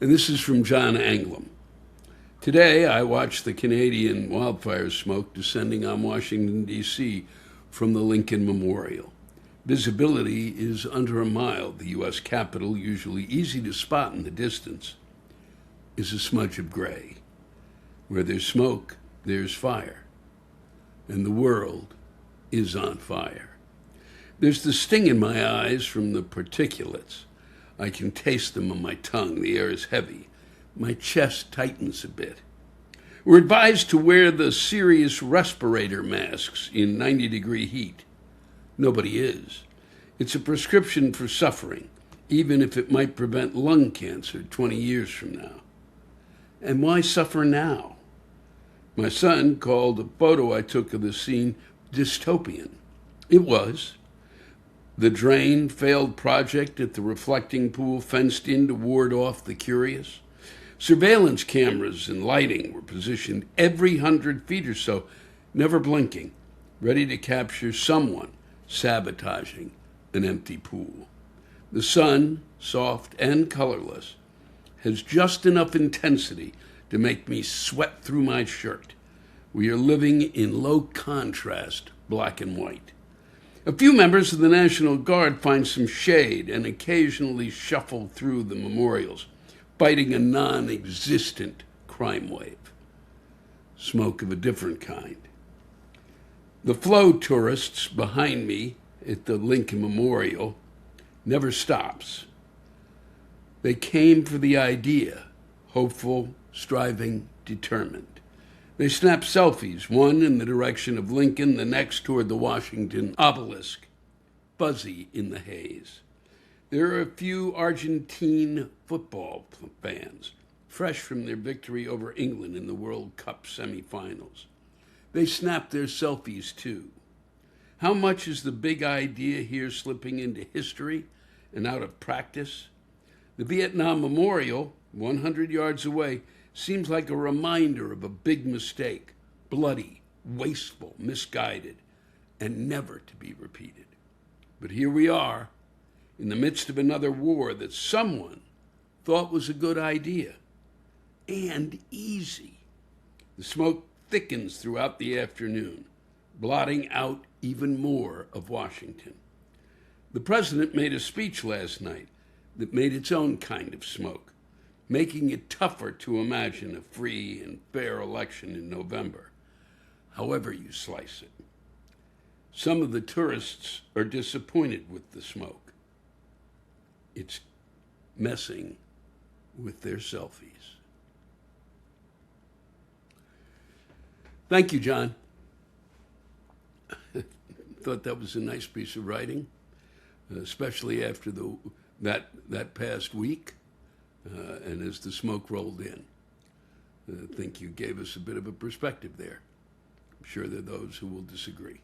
And this is from John Anglem. Today, I watched the Canadian Wildfires smoke descending on Washington, D.C. from the Lincoln Memorial. Visibility is under a mile. The U.S. Capitol, usually easy to spot in the distance, is a smudge of gray. Where there's smoke, there's fire. And the world is on fire. There's the sting in my eyes from the particulates. I can taste them on my tongue. The air is heavy. My chest tightens a bit. We're advised to wear the serious respirator masks in 90-degree heat. Nobody is. It's a prescription for suffering, even if it might prevent lung cancer 20 years from now. And why suffer now? My son called a photo I took of the scene dystopian. It was. The drained, failed project at the reflecting pool fenced in to ward off the curious. Surveillance cameras and lighting were positioned every 100 feet or so, never blinking, ready to capture someone sabotaging an empty pool. The sun, soft and colorless, has just enough intensity to make me sweat through my shirt. We are living in low contrast, black and white. A few members of the National Guard find some shade and occasionally shuffle through the memorials, fighting a non-existent crime wave. Smoke of a different kind. The flow tourists behind me at the Lincoln Memorial never stops. They came for the idea, hopeful, striving, determined. They snap selfies, one in the direction of Lincoln, the next toward the Washington obelisk, fuzzy in the haze. There are a few Argentine football fans, fresh from their victory over England in the World Cup semifinals. They snap their selfies too. How much is the big idea here slipping into history and out of practice? The Vietnam Memorial, 100 yards away, seems like a reminder of a big mistake, bloody, wasteful, misguided, and never to be repeated. But here we are, in the midst of another war that someone thought was a good idea and easy. The smoke thickens throughout the afternoon, blotting out even more of Washington. The president made a speech last night that made its own kind of smoke, making it tougher to imagine a free and fair election in November, however you slice it. Some of the tourists are disappointed with the smoke. It's messing with their selfies. Thank you, John. Thought that was a nice piece of writing, especially after that past week, and as the smoke rolled in. I think you gave us a bit of a perspective there. I'm sure there are those who will disagree.